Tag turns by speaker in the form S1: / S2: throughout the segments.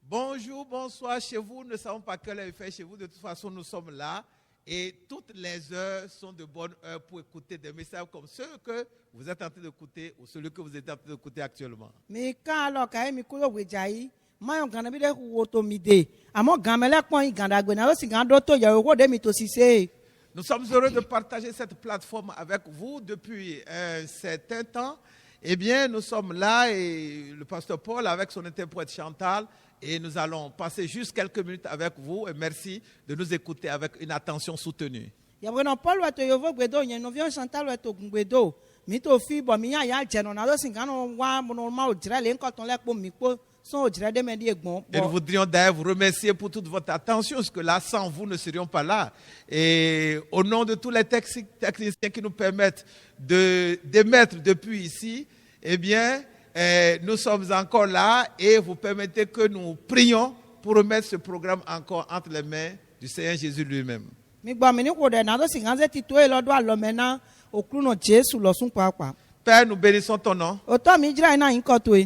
S1: Bonjour, bonsoir chez vous. Nous ne savons pas quelle heure il fait chez vous. De toute façon, nous sommes là. Et toutes les heures sont de bonnes heures pour écouter des messages comme ceux que vous êtes en train d'écouter ou celui que vous êtes en train d'écouter actuellement. Nous sommes heureux de partager cette plateforme avec vous depuis un certain temps. Eh bien, nous sommes là et le pasteur Paul avec son interprète Chantal et nous allons passer juste quelques minutes avec vous et merci de nous écouter avec une attention soutenue. Et nous voudrions d'ailleurs vous remercier pour toute votre attention, parce que là, sans vous, ne serions pas là. Et au nom de tous les techniciens qui nous permettent d'émettre depuis ici, eh bien, nous sommes encore là et vous permettez que nous prions pour remettre ce programme encore entre les mains du Seigneur Jésus lui-même. Père, nous bénissons ton nom.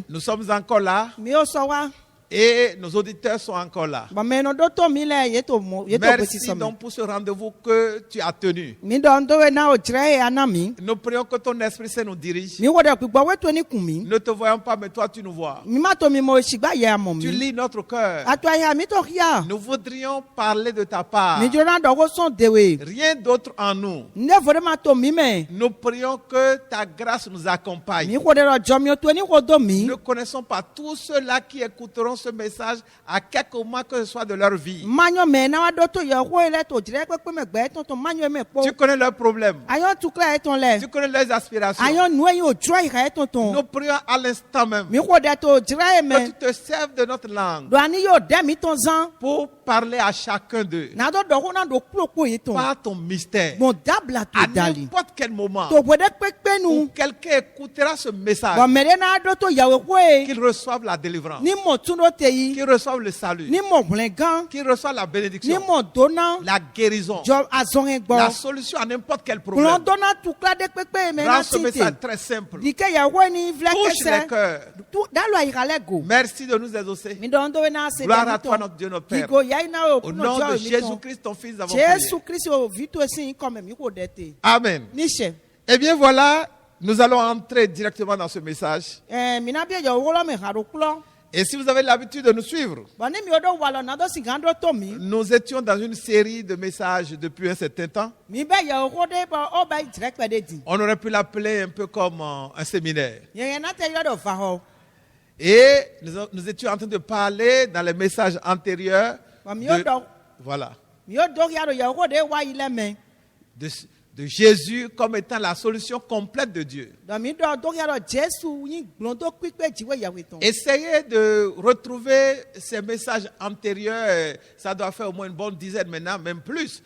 S1: Nous sommes encore là. Et nos auditeurs sont encore là. Merci donc pour ce rendez-vous que tu as tenu. Nous prions que ton Esprit Saint nous dirige. Nous ne te voyons pas, mais toi tu nous vois. Tu lis notre cœur. Nous voudrions parler de ta part. Rien d'autre en nous. Nous prions que ta grâce nous accompagne. Nous ne connaissons pas tous ceux-là qui écouteront ce message à quelque moment que ce soit de leur vie. Tu connais leurs problèmes. Tu connais leurs aspirations. Nous prions à l'instant même que tu te serves de notre langue pour parler à chacun d'eux par ton mystère à n'importe quel moment où quelqu'un écoutera ce message, qu'il reçoive la délivrance, qu'il reçoive le salut, qu'il reçoive la bénédiction, la guérison, la solution à n'importe quel problème. Rends ce message très simple. Touche les cœurs. Merci de nous exaucer. Gloire à toi, notre Dieu, notre Père. Au nom de Jésus-Christ, ton Fils, nous avons prié. Amen. Eh bien voilà, nous allons entrer directement dans ce message. Et si vous avez l'habitude de nous suivre, nous étions dans une série de messages depuis un certain temps. On aurait pu l'appeler un peu comme un séminaire. Et nous étions en train de parler dans les messages antérieurs de Jésus comme étant la solution complète de Dieu. Essayez de retrouver ces messages antérieurs, ça doit faire au moins une bonne dizaine maintenant, même plus.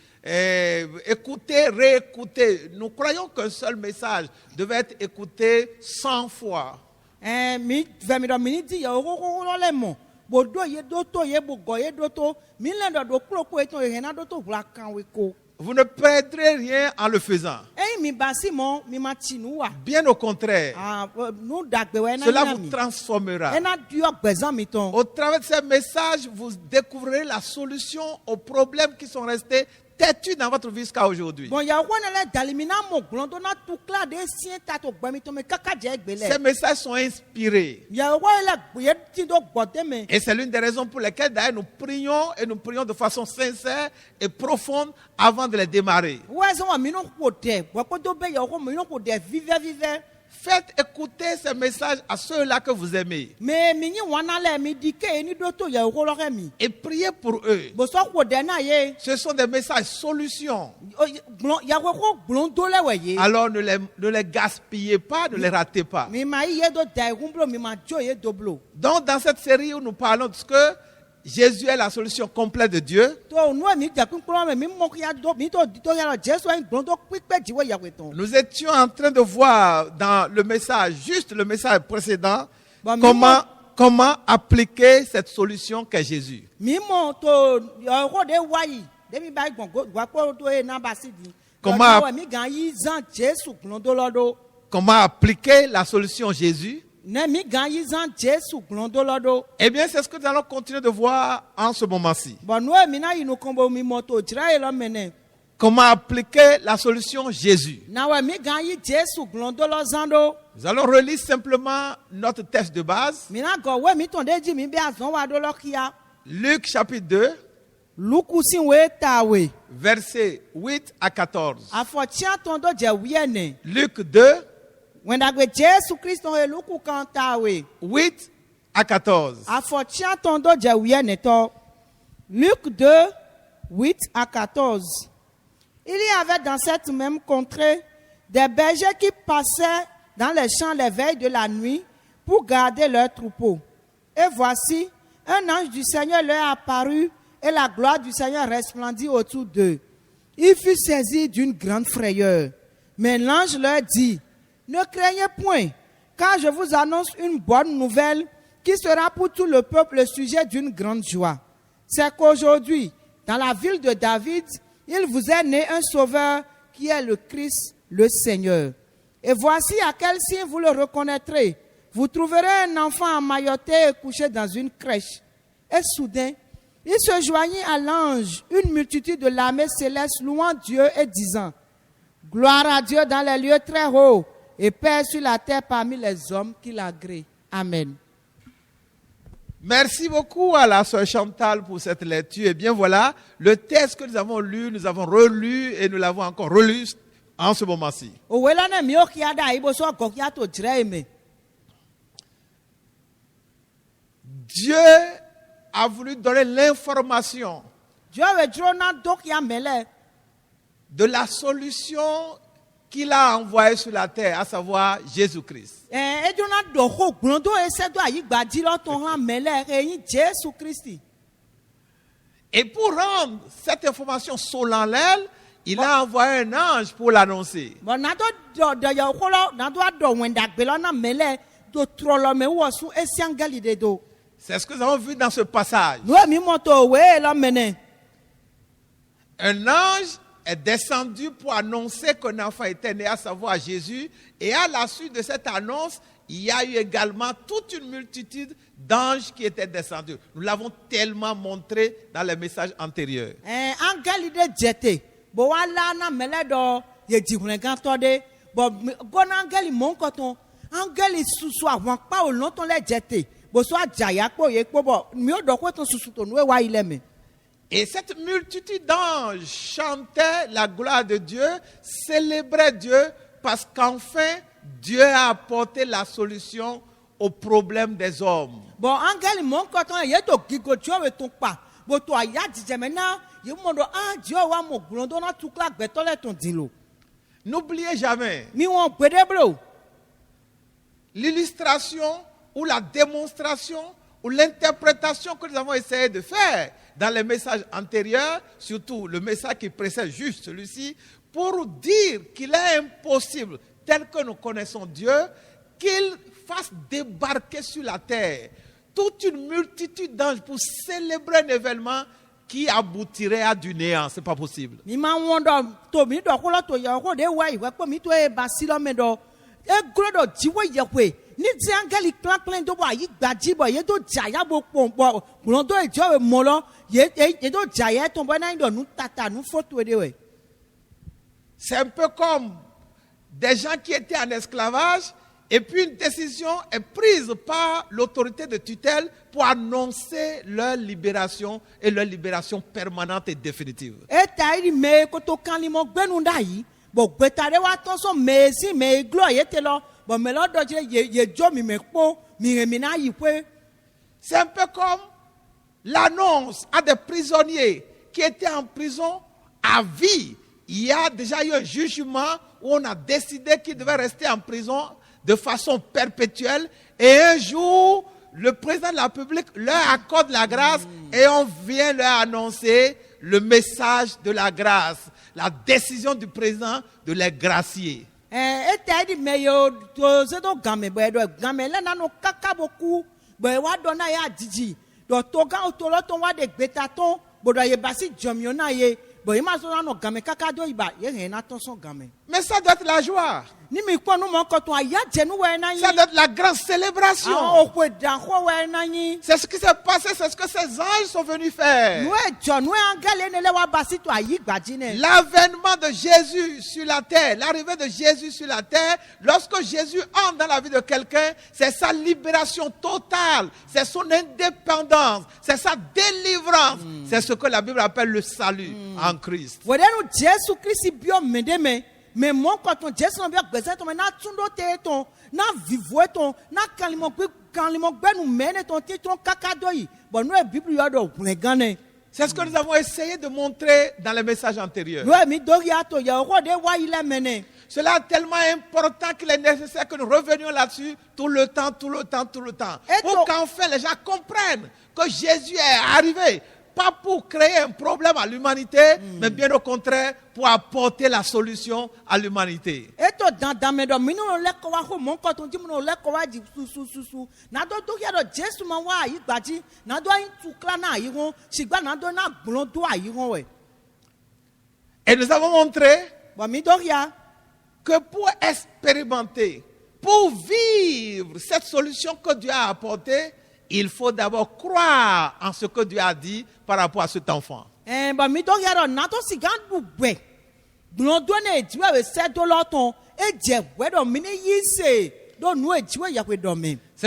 S1: Écoutez, réécoutez. Nous croyons qu'un seul message devait être écouté 100 fois. Vous ne perdrez rien en le faisant. Bien au contraire, cela vous transformera. Au travers de ces messages, vous découvrirez la solution aux problèmes qui sont restés têtus dans votre vie jusqu'à aujourd'hui. Ces messages sont inspirés. Et c'est l'une des raisons pour lesquelles d'ailleurs nous prions et nous prions de façon sincère et profonde avant de les démarrer. Faites écouter ces messages à ceux-là que vous aimez. Et priez pour eux. Ce sont des messages solutions. Alors ne les gaspillez pas, ne les ratez pas. Donc dans cette série où nous parlons de ce que Jésus est la solution complète de Dieu, nous étions en train de voir dans le message, juste le message précédent, comment appliquer cette solution qu'est Jésus. Comment appliquer la solution Jésus
S2: Eh bien, c'est ce que nous allons continuer de voir en ce moment-ci. Comment appliquer la solution Jésus. Nous allons relire simplement notre texte de base. Luc chapitre 2, versets 8 à 14. Luc 2, 8 à 14.
S1: Luc 2, 8 à 14. Il y avait dans cette même contrée des bergers qui passaient dans les champs les veilles de la nuit pour garder leurs troupeaux. Et voici, un ange du Seigneur leur apparut et la gloire du Seigneur resplendit autour d'eux. Ils furent saisis d'une grande frayeur. Mais l'ange leur dit, ne craignez point, car je vous annonce une bonne nouvelle qui sera pour tout le peuple le sujet d'une grande joie. C'est qu'aujourd'hui, dans la ville de David, il vous est né un sauveur qui est le Christ, le Seigneur. Et voici à quel signe vous le reconnaîtrez. Vous trouverez un enfant emmailloté et couché dans une crèche. Et soudain, il se joignit à l'ange une multitude de l'armée céleste louant Dieu et disant, gloire à Dieu dans les lieux très hauts et paix sur la terre parmi les hommes qui l'agréent. Amen.
S2: Merci beaucoup à la sœur Chantal pour cette lecture. Et bien voilà, le texte que nous avons lu, nous avons relu et nous l'avons encore relu en ce moment-ci. Dieu a voulu donner l'information de la solution qu'il a envoyée sur la terre, à savoir Jésus-Christ. Et pour rendre cette information solennelle, il a envoyé un ange pour l'annoncer. C'est ce que nous avons vu dans ce passage. Un ange est descendu pour annoncer qu'un enfant était né, à savoir Jésus. Et à la suite de cette annonce, il y a eu également toute une multitude d'anges qui étaient descendus. Nous l'avons tellement montré dans les messages antérieurs. Et cette multitude d'anges chantait la gloire de Dieu, célébrait Dieu, parce qu'enfin, Dieu a apporté la solution au problème des hommes. N'oubliez jamais l'illustration ou la démonstration ou l'interprétation que nous avons essayé de faire dans les messages antérieurs, surtout le message qui précède juste celui-ci, pour dire qu'il est impossible, tel que nous connaissons Dieu, qu'il fasse débarquer sur la terre toute une multitude d'anges pour célébrer un événement qui aboutirait à du néant. Ce n'est pas possible. C'est un peu comme des gens qui étaient en esclavage et puis une décision est prise par l'autorité de tutelle pour annoncer leur libération et leur libération permanente et définitive. C'est un peu comme l'annonce à des prisonniers qui étaient en prison à vie. Il y a déjà eu un jugement où on a décidé qu'ils devaient rester en prison de façon perpétuelle. Et un jour, le président de la République leur accorde la grâce et on vient leur annoncer le message de la grâce, la décision du président de les gracier. Mais ça doit être la joie. Ça doit être la grande célébration. C'est ce qui s'est passé, c'est ce que ces anges sont venus faire. L'avènement de Jésus sur la terre, l'arrivée de Jésus sur la terre, lorsque Jésus entre dans la vie de quelqu'un, c'est sa libération totale, c'est son indépendance, c'est sa délivrance. C'est ce que la Bible appelle le salut en Christ.
S1: Mais mon quand on Jésus n'a bien besoin de na tundo te ton na vivre ton na kalimo nous mène ton titre kakadoi bon nous Bible y a do gane.
S2: C'est ce que nous avons essayé de montrer dans les messages antérieurs. Cela est tellement important qu'il est nécessaire que nous revenions là-dessus tout le temps. Pour qu'enfin les gens comprennent que Jésus est arrivé. Pas pour créer un problème à l'humanité, mais bien au contraire, pour apporter la solution à l'humanité. Et nous avons montré que pour expérimenter, pour vivre cette solution que Dieu a apportée, il faut d'abord croire en ce que Dieu a dit par rapport à cet enfant. C'est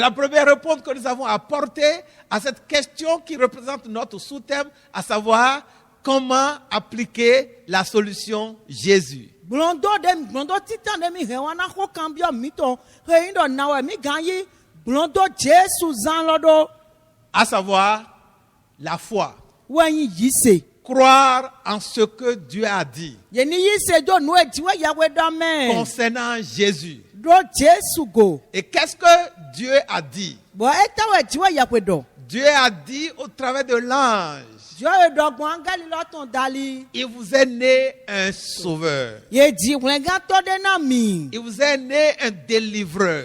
S2: la première réponse que nous avons apportée à cette question qui représente notre sous-thème, à savoir comment appliquer la solution Jésus. À savoir la foi. Croire en ce que Dieu a dit concernant Jésus. Et qu'est-ce que Dieu a dit? Dieu a dit au travers de l'ange, il vous est né un sauveur. Il vous est né un délivreur.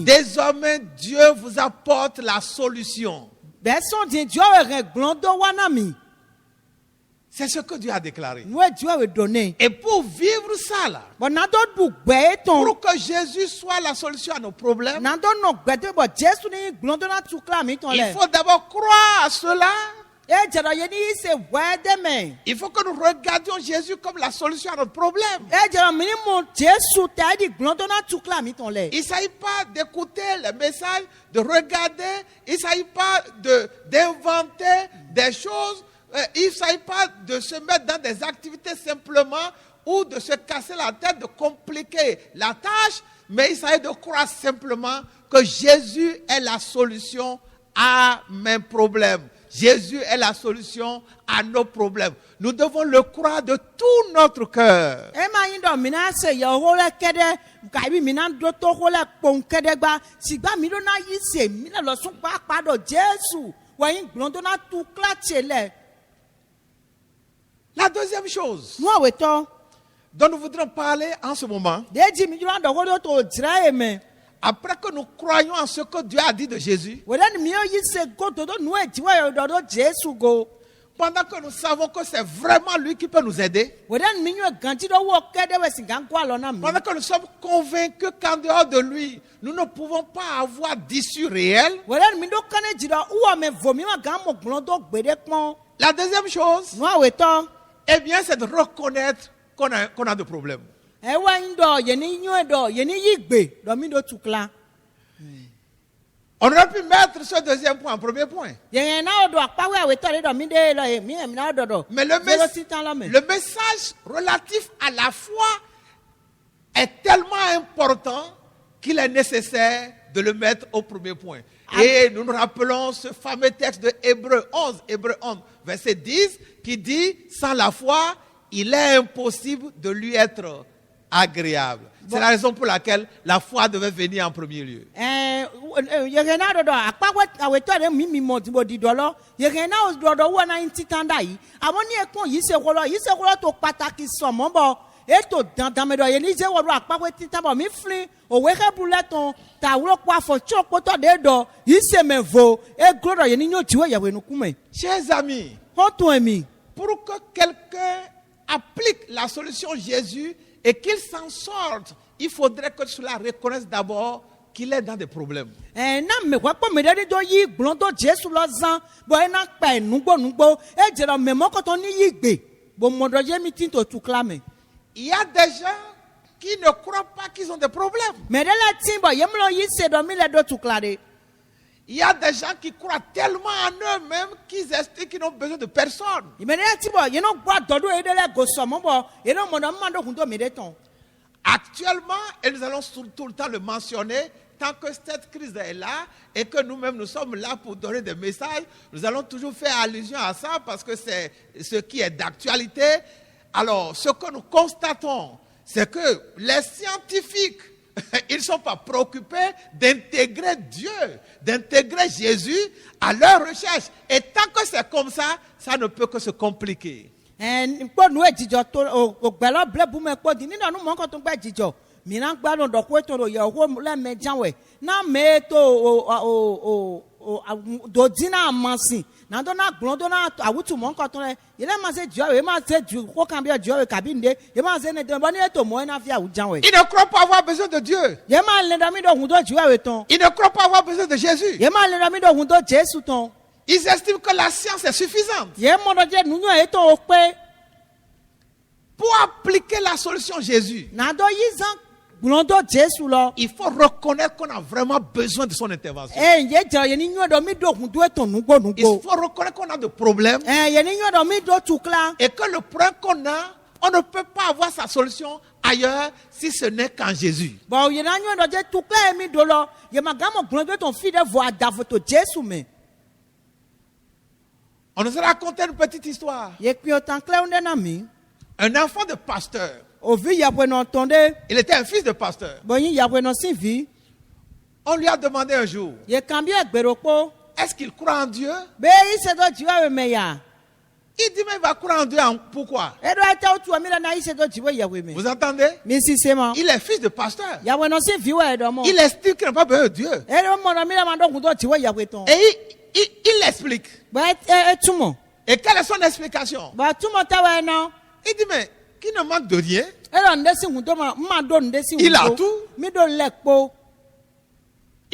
S2: Désormais, Dieu vous apporte la solution. C'est ce que Dieu a déclaré. Et pour vivre ça là, pour que Jésus soit la solution à nos problèmes, il faut d'abord croire à cela. Il faut que nous regardions Jésus comme la solution à notre problème. Il ne s'agit pas d'écouter les messages, de regarder. Il ne s'agit pas d'inventer des choses. Il ne s'agit pas de se mettre dans des activités simplement ou de se casser la tête, de compliquer la tâche. Mais il s'agit de croire simplement que Jésus est la solution à mes problèmes. Jésus est la solution à nos problèmes. Nous devons le croire de tout notre cœur. La deuxième chose dont nous voudrons parler en ce moment, après que nous croyons en ce que Dieu a dit de Jésus, pendant que nous savons que c'est vraiment lui qui peut nous aider, pendant que nous sommes convaincus qu'en dehors de lui, nous ne pouvons pas avoir d'issue réelle, la deuxième chose, eh bien, c'est de reconnaître qu'on a des problèmes. On aurait pu mettre ce deuxième point en premier point. Mais le message relatif à la foi est tellement important qu'il est nécessaire de le mettre au premier point. Et nous nous rappelons ce fameux texte de Hébreux 11, verset 10, qui dit, sans la foi, il est impossible de lui être agréable. C'est la raison pour laquelle la foi devait venir en premier lieu. Chers amis, pour que quelqu'un applique la solution Jésus, et qu'il s'en sorte, il faudrait que cela reconnaisse d'abord qu'il est dans des problèmes. Il y a des gens qui ne croient pas qu'ils ont des problèmes. Il y a des gens qui croient tellement en eux-mêmes qu'ils estiment qu'ils n'ont besoin de personne. Actuellement, et nous allons tout le temps le mentionner, tant que cette crise est là et que nous-mêmes nous sommes là pour donner des messages, nous allons toujours faire allusion à ça parce que c'est ce qui est d'actualité. Alors, ce que nous constatons, c'est que les scientifiques, ils ne sont pas préoccupés d'intégrer Dieu, d'intégrer Jésus à leur recherche. Et tant que c'est comme ça, ça ne peut que se compliquer.
S1: Il ne
S2: croit pas avoir besoin de Dieu. Il ne croit pas avoir besoin de Jésus. Ils estiment que la science est suffisante. Pour appliquer la solution Jésus, il faut reconnaître qu'on a vraiment besoin de son intervention. Il faut reconnaître qu'on a des problèmes et que le problème qu'on a, on ne peut pas avoir sa solution ailleurs si ce n'est qu'en Jésus. On nous a raconté une petite histoire. Un enfant de pasteur. Il était un fils de pasteur. On lui a demandé un jour, est-ce qu'il croit en Dieu? Il dit, mais il va croire en Dieu. Pourquoi? Vous entendez? Il est fils de pasteur. Il estime qu'il n'a pas besoin de Dieu. Et il l'explique. Et quelle est son explication? Il dit, mais qui ne manque de rien. Il a tout.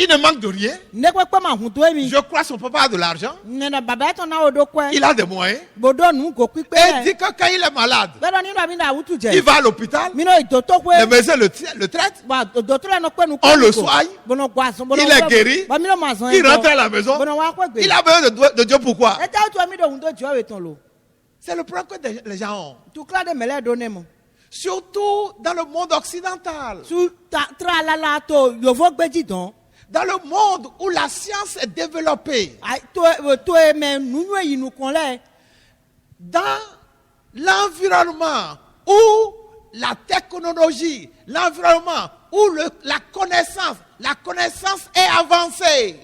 S2: Il ne manque de rien. Je crois que son papa a de l'argent. Il a des moyens. Et il dit que quand il est malade, il va à l'hôpital. Les médecins le traitent. On le soigne. Il est guéri. Il rentre à la maison. Il a besoin de Dieu. Pourquoi? C'est le problème que les gens ont. Surtout dans le monde occidental. Dans le monde où la science est développée. Dans l'environnement où la technologie, l'environnement où la connaissance est avancée.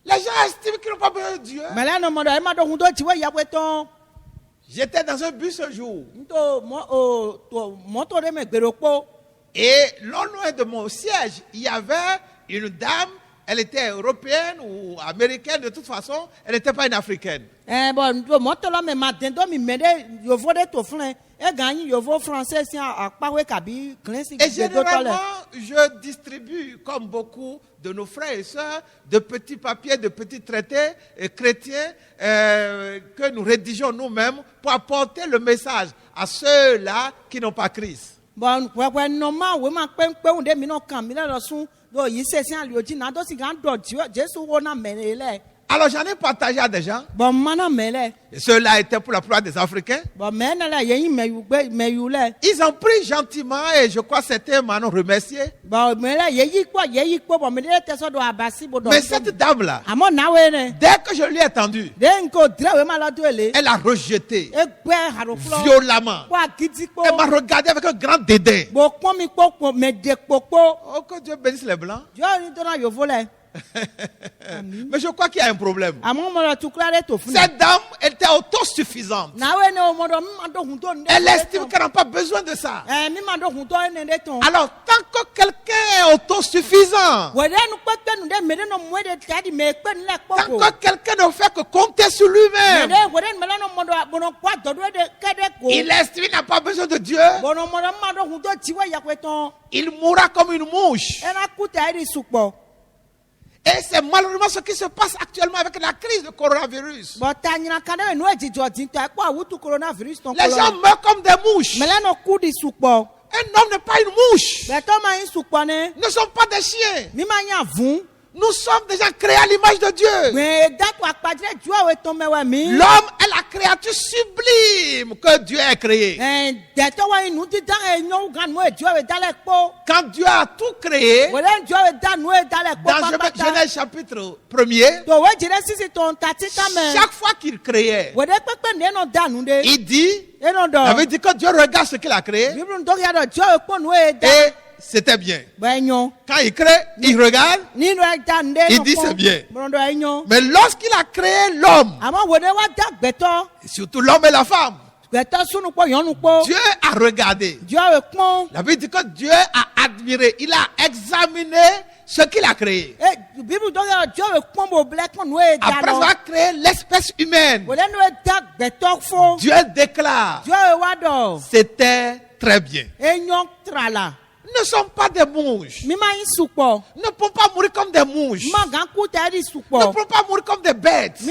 S2: Les gens estiment qu'ils n'ont pas besoin de Dieu. J'étais dans un bus un jour. Et non loin de mon siège, il y avait une dame. Elle était européenne ou américaine. De toute façon, elle n'était pas une africaine. Et généralement, je distribue, comme beaucoup de nos frères et sœurs, de petits papiers, de petits traités chrétiens que nous rédigeons nous-mêmes pour apporter le message à ceux-là qui n'ont pas Christ. Alors j'en ai partagé à des gens. Et ceux-là étaient pour la plupart des Africains. Ils ont pris gentiment et je crois que certains m'en ont remercié. Mais cette dame-là, dès que je lui ai tendu, elle a rejeté violemment. Elle m'a regardé avec un grand dédain. Oh, que Dieu bénisse les Blancs. Mais je crois qu'il y a un problème. Cette dame était autosuffisante. Elle estime qu'elle n'a pas besoin de ça. Alors, tant que quelqu'un est autosuffisant, tant que quelqu'un ne fait que compter sur lui-même, il estime qu'il n'a pas besoin de Dieu, il mourra comme une mouche. Et c'est malheureusement ce qui se passe actuellement avec la crise du coronavirus. Les gens meurent comme des mouches. Un homme n'est pas une mouche. Nous ne sommes pas des chiens. Nous sommes des gens créés à l'image de Dieu. L'homme est la créature sublime que Dieu a créée. Quand Dieu a tout créé, dans Genèse chapitre 1er, chaque fois qu'il créait, il dit, ça veut dire que Dieu regarde ce qu'il a créé et c'était bien. Quand il crée, il regarde, il dit c'est bien. Mais lorsqu'il a créé l'homme, surtout l'homme et la femme, Dieu a regardé. La Bible dit que Dieu a admiré, il a examiné ce qu'il a créé. Après avoir créé l'espèce humaine, Dieu déclare, c'était très bien. Nous ne sommes pas des mouches. Nous ne pouvons pas mourir comme des mouches. Nous ne pouvons pas mourir comme des bêtes. Et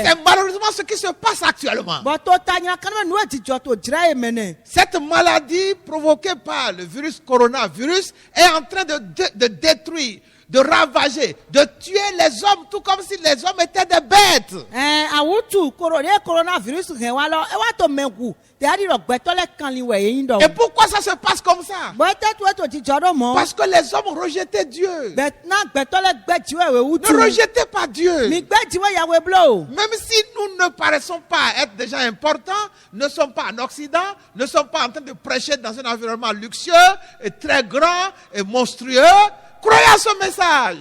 S2: c'est malheureusement ce qui se passe actuellement. Cette maladie provoquée par le virus coronavirus est en train de détruire, de ravager, de tuer les hommes, tout comme si les hommes étaient des bêtes. Et pourquoi ça se passe comme ça? Parce que les hommes ont rejeté Dieu. Ne rejetez pas Dieu. Même si nous ne paraissons pas être des gens importants, ne sommes pas en Occident, ne sommes pas en train de prêcher dans un environnement luxueux et très grand et monstrueux, croyez à ce message.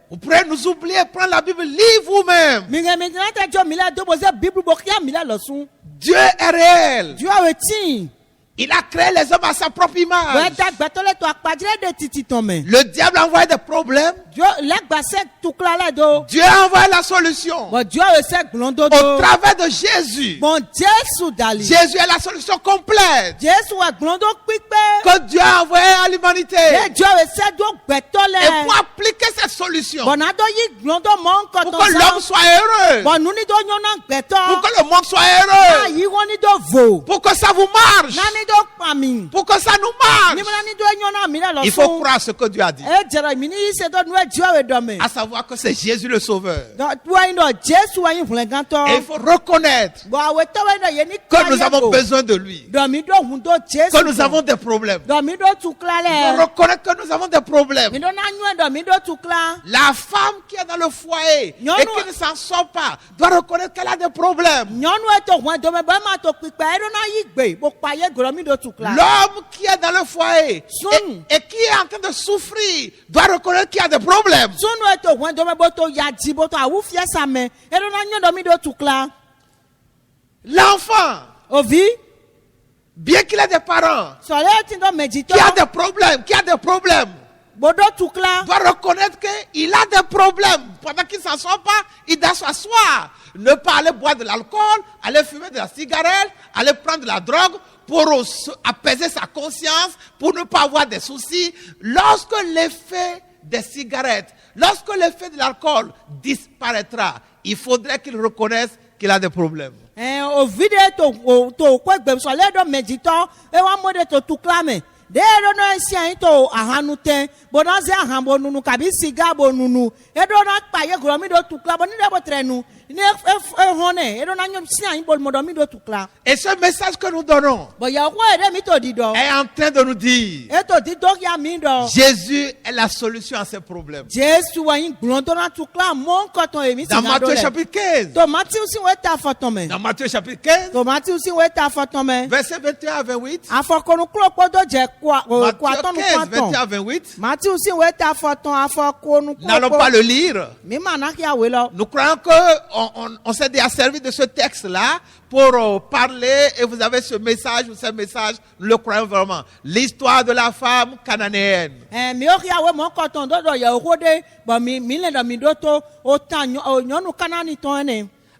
S2: Vous pourrez nous oublier, prendre la Bible, lire vous-même. Dieu est réel. Il a créé les hommes à sa propre image. Le diable a envoyé des problèmes. Dieu a envoyé la solution. Au travers de Jésus. Jésus est la solution complète que Dieu a envoyée à l'humanité. Et pour appliquer cette solution, pour que l'homme soit heureux, pour que le monde soit heureux, pour que ça vous marche, pour que ça nous marche, il faut croire ce que Dieu a dit. À savoir que c'est Jésus le Sauveur. Et il faut reconnaître que nous avons besoin de lui. Que nous avons des problèmes. Il faut reconnaître que nous avons des problèmes. La femme qui est dans le foyer et qui ne s'en sort pas doit reconnaître qu'elle a des problèmes. L'homme qui est dans le foyer et qui est en train de souffrir doit reconnaître qu'il y a des problèmes. L'enfant, bien qu'il ait des parents qui a des problèmes, doit reconnaître qu'il a des problèmes. Pendant qu'il ne s'en sort pas, il doit s'asseoir. Ne pas aller boire de l'alcool, aller fumer de la cigarette, aller prendre de la drogue pour apaiser sa conscience, pour ne pas avoir des soucis. Lorsque l'effet des cigarettes, lorsque l'effet de l'alcool disparaîtra, il faudrait qu'il reconnaisse qu'il a des problèmes. Et ce message que nous donnons est en train de nous dire Jésus est la solution à ces problèmes. Dans Matthieu chapitre 15. Dans Matthieu chapitre 15. Verset 21 à 28. Matthieu 15, 21 à 28. N'allons pas le lire. Nous croyons qu'on s'est déjà servi de ce texte-là pour parler, et vous avez ce message ou ce message, nous le croyons vraiment. L'histoire de la femme cananéenne.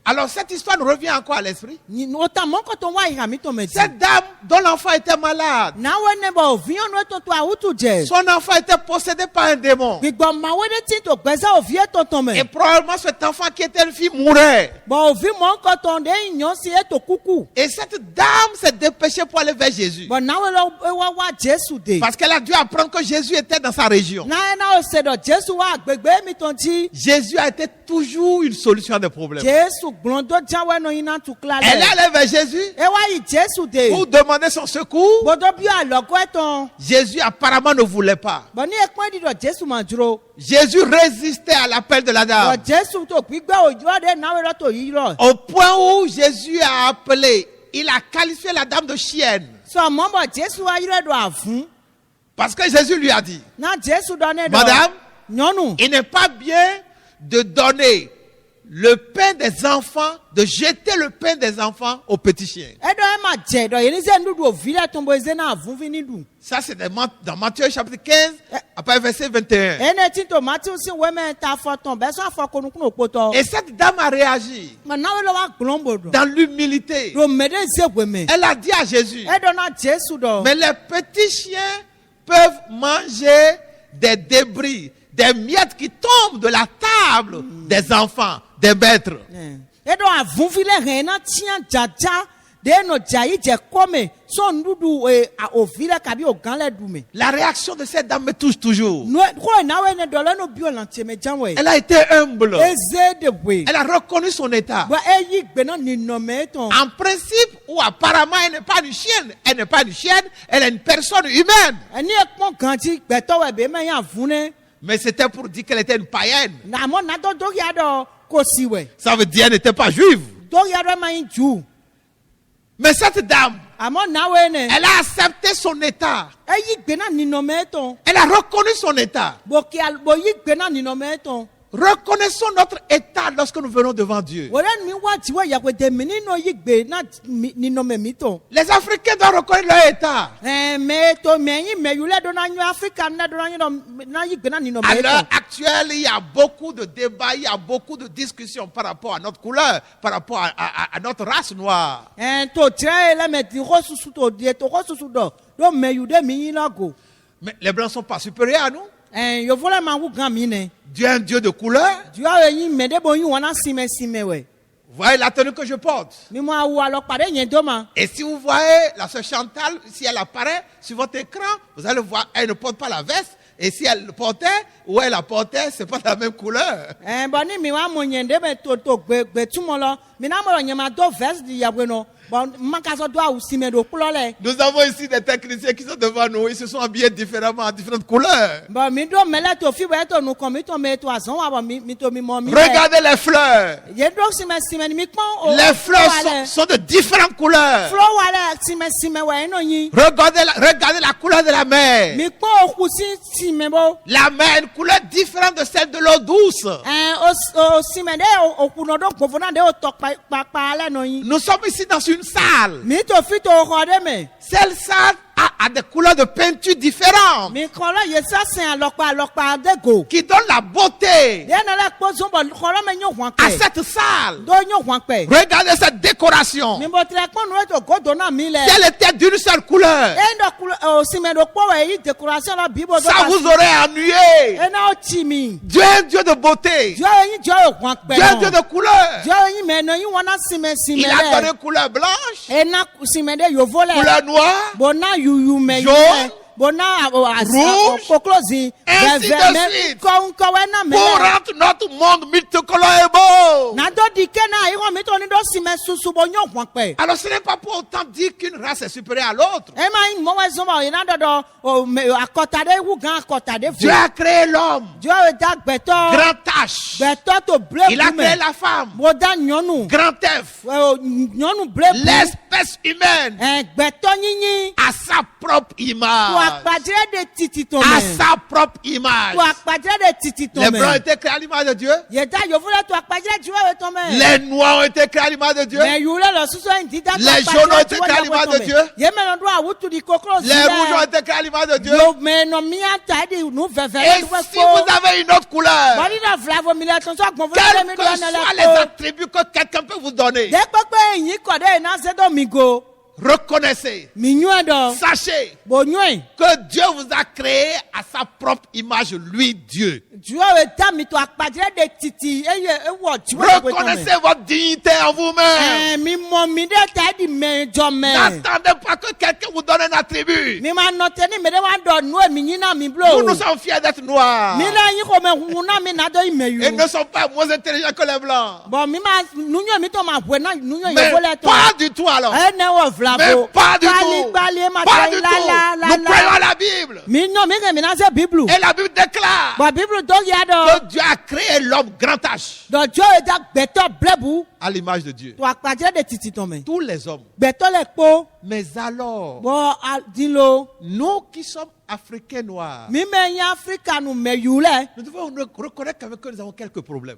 S2: Alors cette histoire nous revient encore à l'esprit. Cette dame dont l'enfant était malade. Son enfant était possédé par un démon. Et probablement cet enfant qui était une fille mourait. Et cette dame s'est dépêchée pour aller vers Jésus. Parce qu'elle a dû apprendre que Jésus était dans sa région. Jésus a été toujours une solution à des problèmes. Elle est allée vers Jésus pour demander son secours. Jésus apparemment ne voulait pas. Jésus résistait à l'appel de la dame. Au point où Jésus a appelé, il a qualifié la dame de chienne. Parce que Jésus lui a dit, Madame, il n'est pas bien de donner le pain des enfants, de jeter le pain des enfants aux petits chiens. Ça, c'est dans Matthieu chapitre 15, après verset 21. Et cette dame a réagi dans l'humilité. Elle a dit à Jésus, mais les petits chiens peuvent manger des débris, des miettes qui tombent de la table des enfants, des maîtres. La réaction de cette dame me touche toujours. Elle a été humble. Elle a reconnu son état. En principe, ou apparemment, elle n'est pas une chienne. Elle n'est pas une chienne, elle est une personne humaine. Mais c'était pour dire qu'elle était une païenne. Ça veut dire qu'elle n'était pas juive. Mais cette dame, elle a accepté son état. Elle a reconnu son état. Reconnaissons notre état lorsque nous venons devant Dieu. Les Africains doivent reconnaître leur état. À l'heure actuelle, il y a beaucoup de débats, il y a beaucoup de discussions par rapport à notre couleur, par rapport à notre race noire. Mais les Blancs ne sont pas supérieurs à nous. Dieu est un Dieu de couleur. Vous voyez la tenue que je porte. Et si vous voyez la sœur Chantal, si elle apparaît sur votre écran, vous allez voir, elle ne porte pas la veste. Et si elle le portait, ou elle la portait, c'est pas la même couleur. Nous avons ici des techniciens qui sont devant nous. Ils se sont habillés différemment, en différentes couleurs. Regardez les fleurs. Les fleurs sont de différentes couleurs. Regardez la couleur de la mer. La mer a une couleur différente de celle de l'eau douce. Nous sommes ici dans une salle. Cette salle a des couleurs de peinture différentes qui donnent la beauté à cette salle. Regardez cette décoration. Si elle était d'une seule couleur, ça vous aurait ennuyé. Dieu est un Dieu de beauté. Dieu est un Dieu de couleur. Il a donné couleur blanche, couleur noire, jaune, rouge, ainsi de suite. Pour rendre notre monde multicolore et beau. Alors ce n'est pas pour autant dire qu'une race est supérieure à l'autre. Dieu a créé l'homme. Grand H. Il a créé la femme. Grand F. L'espèce humaine à sa propre image. À sa propre image. Les blancs étaient créés à l'image de Dieu. Les noirs ont été créés à l'image de Dieu. Les jaunes ont été créés à l'image de Dieu. Les rouges ont été créés à l'image de Dieu. Et si vous avez une autre couleur, quels que soient les attributs que quelqu'un peut vous donner, reconnaissez, sachez que Dieu vous a créé à sa propre image, lui Dieu. Reconnaissez votre dignité en vous-même. N'attendez pas que quelqu'un vous donne un attribut. Nous sommes fiers d'être noirs. Ils ne sont pas moins intelligents que les blancs. Mais pas du tout alors. Mais pas du tout. Pas du tout. Nous croyons à la Bible. Et la Bible déclare que Dieu a créé l'homme grand H à l'image de Dieu. Tous les hommes. Mais alors, nous qui sommes Africains noirs, nous devons reconnaître quand même que nous avons quelques problèmes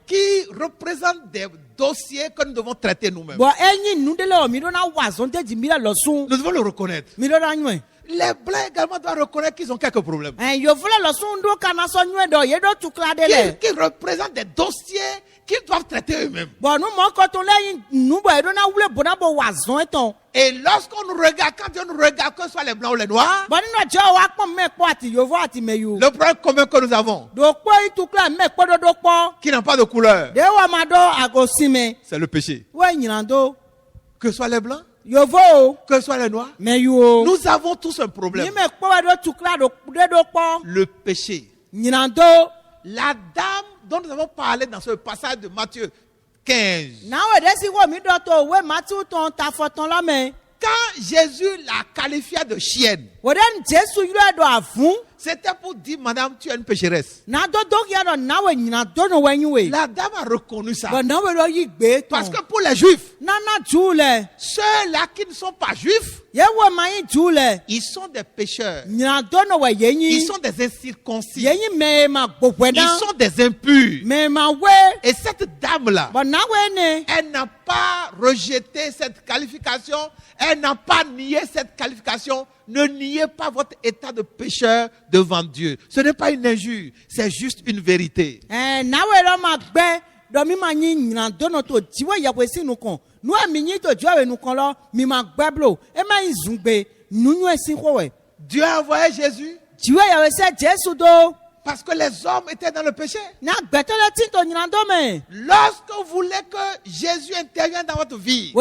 S2: qui représentent des dossiers que nous devons traiter nous-mêmes. Nous devons le reconnaître. Les blancs également doivent reconnaître qu'ils ont quelques problèmes qui représentent des dossiers qu'ils doivent traiter eux-mêmes. Et lorsqu'on nous regarde, quand Dieu nous regarde, que ce soit les blancs ou les noirs, le problème commun que nous avons, qui n'a pas de couleur, c'est le péché. Que ce soit les blancs, que ce soit les noirs, nous avons tous un problème. Le péché. La dame dont nous avons parlé dans ce passage de Matthieu 15. Quand Jésus la qualifia de chienne, c'était pour dire, madame, tu es une pécheresse. La dame a reconnu ça. Parce que pour les juifs, ceux-là qui ne sont pas juifs, ils sont des pécheurs. Ils sont des incirconcis. Ils sont des impurs. Et cette dame-là, elle n'a pas rejeté cette qualification. Elle n'a pas nié cette qualification. Ne niez pas votre état de pécheur devant Dieu. Ce n'est pas une injure, c'est juste une vérité. Dieu a envoyé Jésus parce que les hommes étaient dans le péché. Lorsque vous voulez que Jésus intervienne dans votre vie,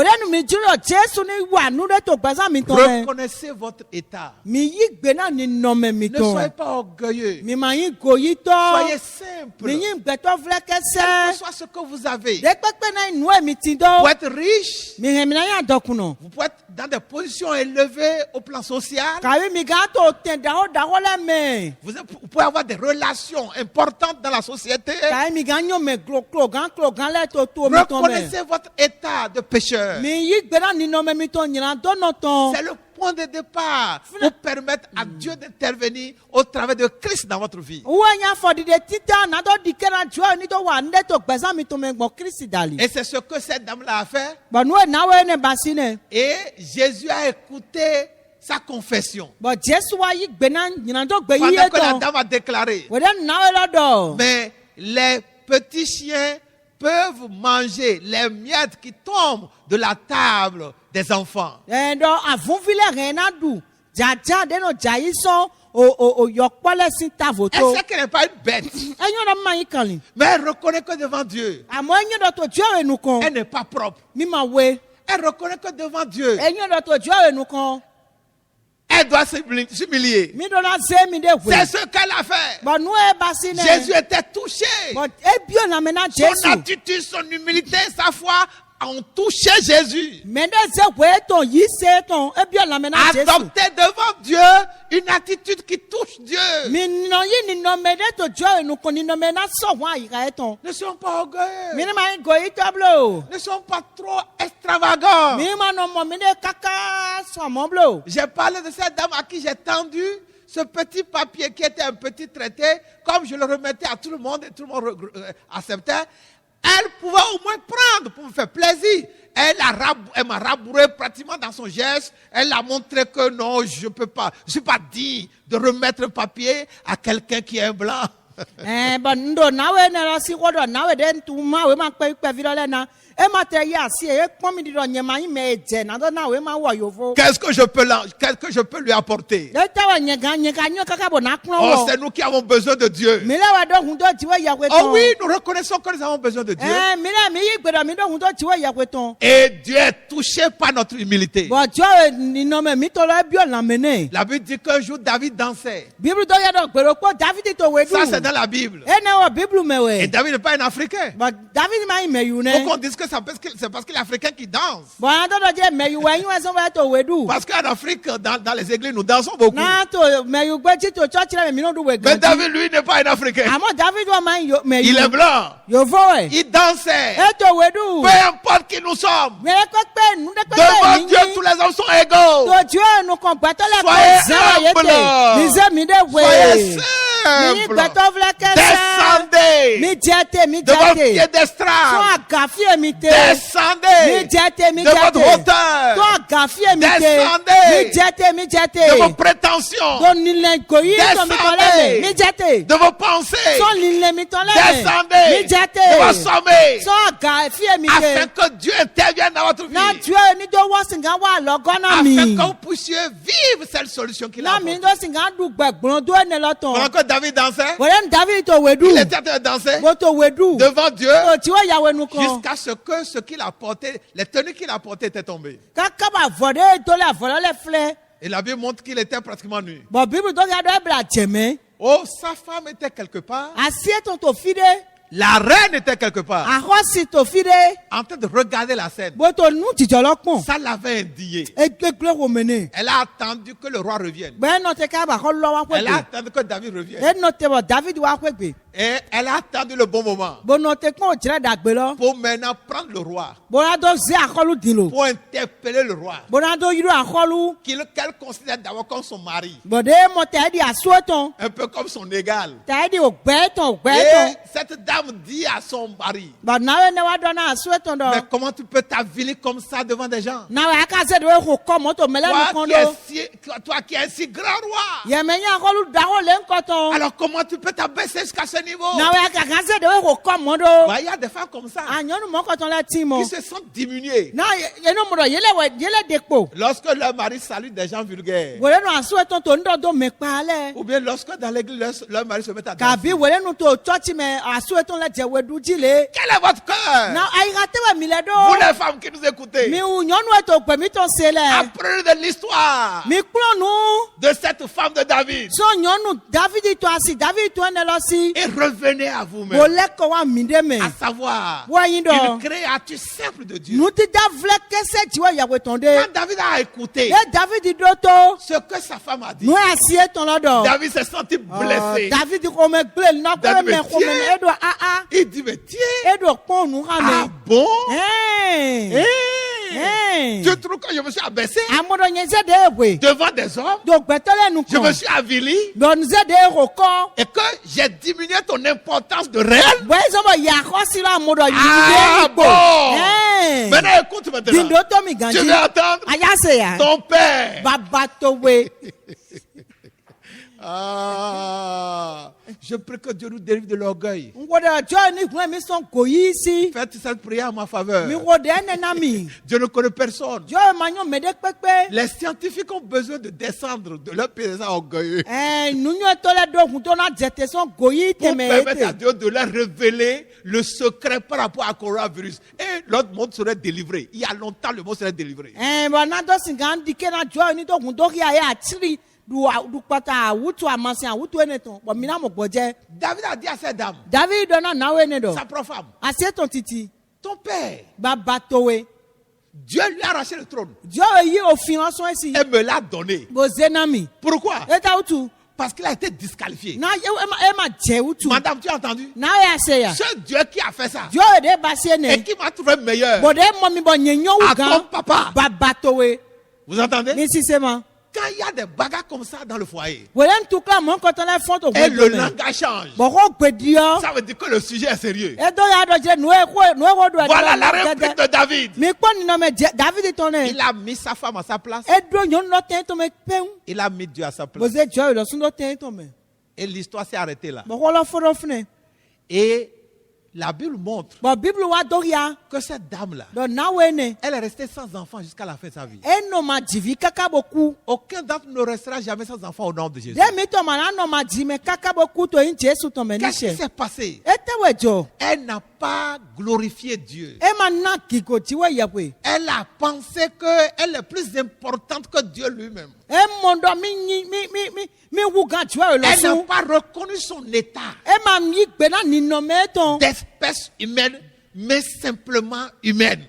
S2: reconnaissez votre état. Ne soyez pas orgueilleux. Soyez simple. Quel que soit ce que vous avez. Pour être riche, vous pouvez être dans des positions élevées au plan social. Vous pouvez avoir des relations importantes dans la société. Reconnaissez votre état de pécheur. C'est le point de départ pour permettre à Dieu d'intervenir au travers de Christ dans votre vie. Et c'est ce que cette dame-là a fait. Et Jésus a écouté sa confession. Pendant que la dame a déclaré, mais les petits chiens peuvent manger les miettes qui tombent de la table des enfants. Est-ce qu'elle n'est pas une bête? Mais elle reconnaît que devant Dieu, elle n'est pas propre. Elle reconnaît que devant Dieu, Elle doit s'humilier. C'est ce qu'elle a fait. Jésus était touché. Son attitude, son humilité, sa foi ont touché Jésus. Adopter devant Dieu une attitude qui touche Dieu. Ne soyons pas orgueilleux. Ne soyons pas trop extravagants. J'ai parlé de cette dame à qui j'ai tendu ce petit papier qui était un petit traité, comme je le remettais à tout le monde et tout le monde acceptait. Elle pouvait au moins prendre pour me faire plaisir. Elle m'a rabouré pratiquement dans son geste. Elle a montré que non, je peux pas. Je suis pas digne de remettre un papier à quelqu'un qui est blanc. Qu'est-ce que je peux lui apporter? Oh, c'est nous qui avons besoin de Dieu. Oh oui, nous reconnaissons que nous avons besoin de Dieu. Et Dieu est touché par notre humilité. La Bible dit qu'un jour David dansait. Ça c'est dans la Bible. Et David n'est pas un Africain. Pourquoi on dit que c'est parce qu'il est africain qui danse? Parce qu'en Afrique, dans les églises, nous dansons beaucoup. Mais David, lui, n'est pas un Africain. Il est blanc. Il dansait. Peu importe qui nous sommes. Devant Dieu, tous les hommes sont égaux. Soyez humbles. Soyez simples. Descendez de votre piédestal. Descendez de votre hauteur. Descendez de vos prétentions. Descendez de vos pensées. Descendez de vos sommets. Afin que Dieu intervienne dans votre vie. Afin que vous puissiez vivre cette solution qu'il a apportée. Pendant que David dansait, il était en train de danser devant Dieu jusqu'à ce que ce qu'il a porté, les tenues qu'il a portées étaient tombées. Et la Bible montre qu'il était pratiquement nu. Oh, sa femme était quelque part. La reine était quelque part. En train de regarder la scène. Ça l'avait indigné. Elle a attendu que le roi revienne. Elle a attendu que David revienne. Et elle a attendu le bon moment. Pour maintenant prendre le roi. Pour interpeller le roi. Qu'elle considère d'abord comme son mari. Un peu comme son égal. Et cette dame dit à son mari, mais comment tu peux t'aviler comme ça devant des gens? Toi qui es un si grand roi. Alors comment tu peux t'abaisser jusqu'à ce niveau? Il y a des femmes comme ça qui se sentent diminuées lorsque leur mari salue des gens vulgaires, ou bien lorsque dans l'église leur mari se met à danser. Quel est votre cœur? Vous les femmes qui nous écoutez, apprenez de l'histoire de cette femme de David et revenez à vous-même, à savoir une créature simple de Dieu. Quand David a écouté ce que sa femme a dit, David s'est senti blessé. Il dit, mais tiens, ah bon? Tu trouves que je me suis abaissé devant des hommes? Je me suis avili et que j'ai diminué ton importance de réel? Ah bon? Maintenant écoute maintenant. Tu veux entendre ton père? Je prie que Dieu nous délivre de l'orgueil. Faites cette prière en ma faveur. Dieu ne connaît personne. Les scientifiques ont besoin de descendre de leur pédestal orgueilleux pour permettre à Dieu de leur révéler le secret par rapport à coronavirus. Et l'autre monde serait délivré. Il y a longtemps, le monde serait délivré. David a dit à cette dame, sa propre femme, ton père, Dieu lui a arraché le trône et me l'a donné. Pourquoi? Parce qu'il a été disqualifié. Madame, tu as entendu? Ce Dieu qui a fait ça et qui m'a trouvé meilleur à ton papa. Vous entendez? Quand il y a des bagarres comme ça dans le foyer, et le langage change, ça veut dire que le sujet est sérieux. Voilà la réplique de David. Il a mis sa femme à sa place. Il a mis Dieu à sa place. Et l'histoire s'est arrêtée là. Et la Bible montre que cette dame-là, elle est restée sans enfant jusqu'à la fin de sa vie. Aucun d'entre nous ne restera jamais sans enfant au nom de Jésus. Qu'est-ce qui s'est passé? Elle n'a pas glorifié Dieu. Elle a pensé qu'elle est plus importante que Dieu lui-même. Elle n'a pas reconnu son état d'espèce humaine, mais simplement humaine.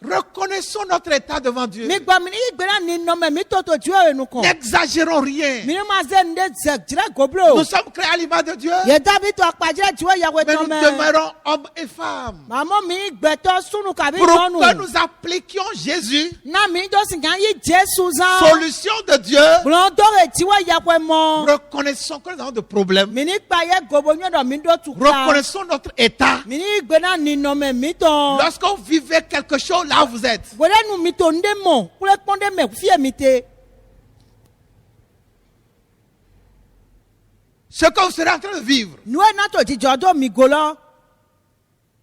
S2: Reconnaissons notre état devant Dieu. N'exagérons rien. Nous sommes créés à l'image de Dieu. Mais nous demeurons hommes et femmes. Pour que nous appliquions Jésus, solution de Dieu, reconnaissons que nous avons des problèmes. Reconnaissons notre état. Lorsqu'on vivait quelque chose là où vous êtes, ce que vous serez en train de vivre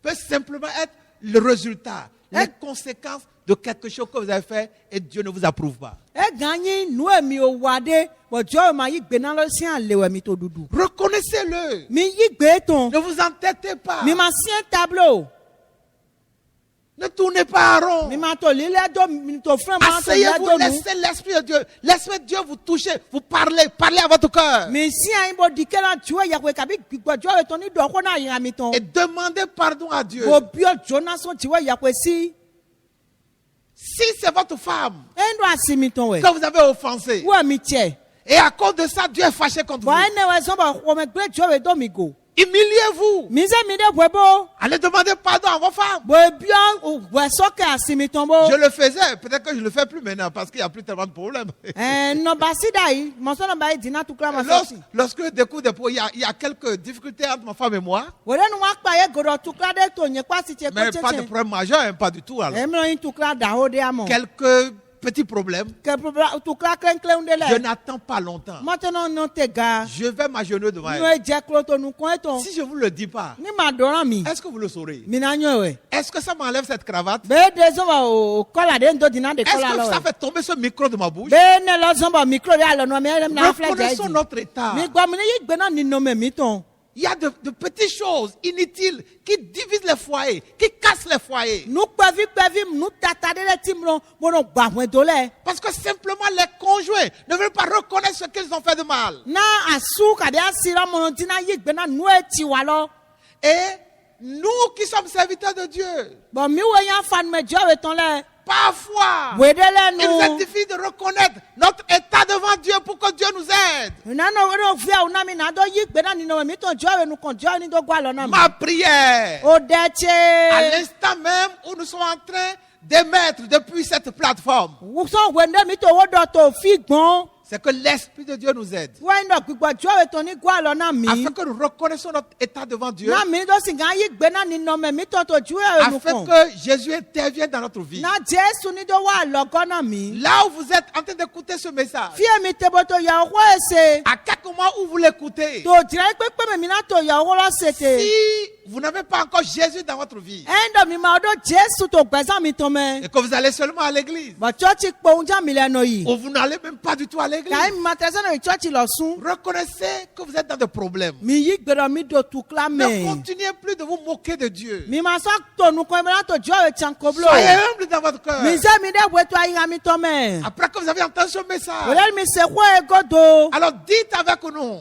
S2: peut simplement être le résultat, les conséquences de quelque chose que vous avez fait et Dieu ne vous approuve pas. Reconnaissez-le. Ne vous entêtez pas. Ne tournez pas à rond. Asseyez-vous, laissez l'Esprit de Dieu. Laissez Dieu vous toucher, vous parler à votre cœur. Et demandez pardon à Dieu. Si c'est votre femme que vous avez offensée, et à cause de ça, Dieu est fâché contre vous, humiliez-vous. Allez demander pardon à vos femmes. Je le faisais, peut-être que je ne le fais plus maintenant parce qu'il n'y a plus tellement de problèmes. Lorsque je découvre des problèmes, il y a quelques difficultés entre ma femme et moi. Mais pas de problème majeur, pas du tout. Alors. Quelques petits problèmes. Je n'attends pas longtemps. Je vais m'agenouiller devant elle. Si je ne vous le dis pas, est-ce que vous le saurez? Est-ce que ça m'enlève cette cravate? Est-ce que ça fait tomber ce micro de ma bouche? Reconnaissons notre état. Il y a de petites choses inutiles qui divisent les foyers, qui cassent les foyers. Parce que simplement les conjoints ne veulent pas reconnaître ce qu'ils ont fait de mal. Et nous qui sommes serviteurs de Dieu, parfois, il nous est difficile de reconnaître notre état devant Dieu pour que Dieu nous aide. Ma prière, à l'instant même où nous sommes en train d'émettre depuis cette plateforme, c'est que l'Esprit de Dieu nous aide. Afin que nous reconnaissions notre état devant Dieu. Afin que Jésus intervienne dans notre vie. Là où vous êtes en train d'écouter ce message, à quelques moments où vous l'écoutez, si vous n'avez pas encore Jésus dans votre vie, et que vous allez seulement à l'église, ou vous n'allez même pas du tout à l'église, reconnaissez que vous êtes dans des problèmes. Ne continuez plus de vous moquer de Dieu. Soyez humble dans votre cœur. Après que vous avez entendu ce message, alors dites avec nous: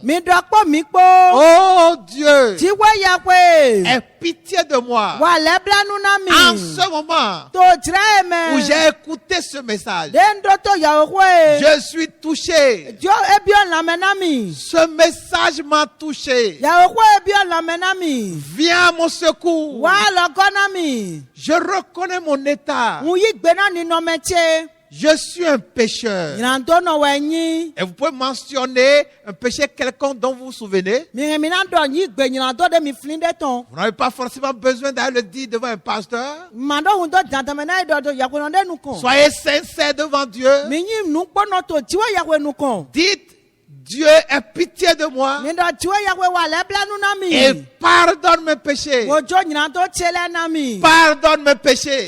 S2: oh Dieu, aie pitié de moi. En ce moment où j'ai écouté ce message, je suis touché. Ce message m'a touché. Viens à mon secours. Je reconnais mon état. Je suis un pécheur. Et vous pouvez mentionner un péché quelconque dont vous vous souvenez. Vous n'avez pas forcément besoin d'aller le dire devant un pasteur. Soyez sincères devant Dieu. Dites: Dieu, aie pitié de moi et pardonne mes péchés. Pardonne mes péchés.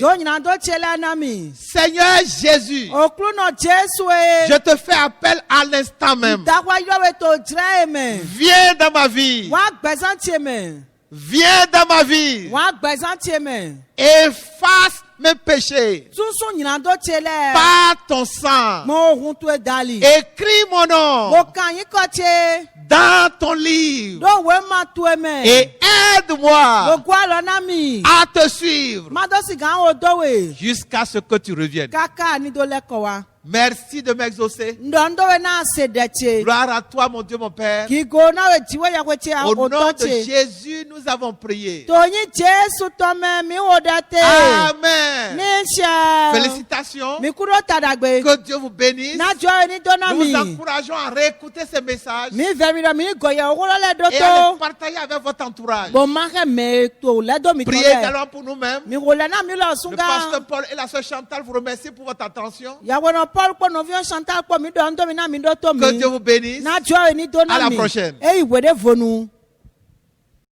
S2: Seigneur Jésus, je te fais appel à l'instant même. Viens dans ma vie. Viens dans ma vie. Efface mes péchés par ton sang. Écris mon nom dans ton livre et aide-moi à te suivre jusqu'à ce que tu reviennes. Merci de m'exaucer. Gloire à toi, mon Dieu, mon Père. Au nom de Jésus, nous avons prié. Amen. Félicitations. Que Dieu vous bénisse. Nous vous encourageons à réécouter ces messages et à les partager avec votre entourage. Priez également pour nous-mêmes. Le pasteur Paul et la sœur Chantal vous remercient pour votre attention. Que Dieu vous bénisse. À la prochaine.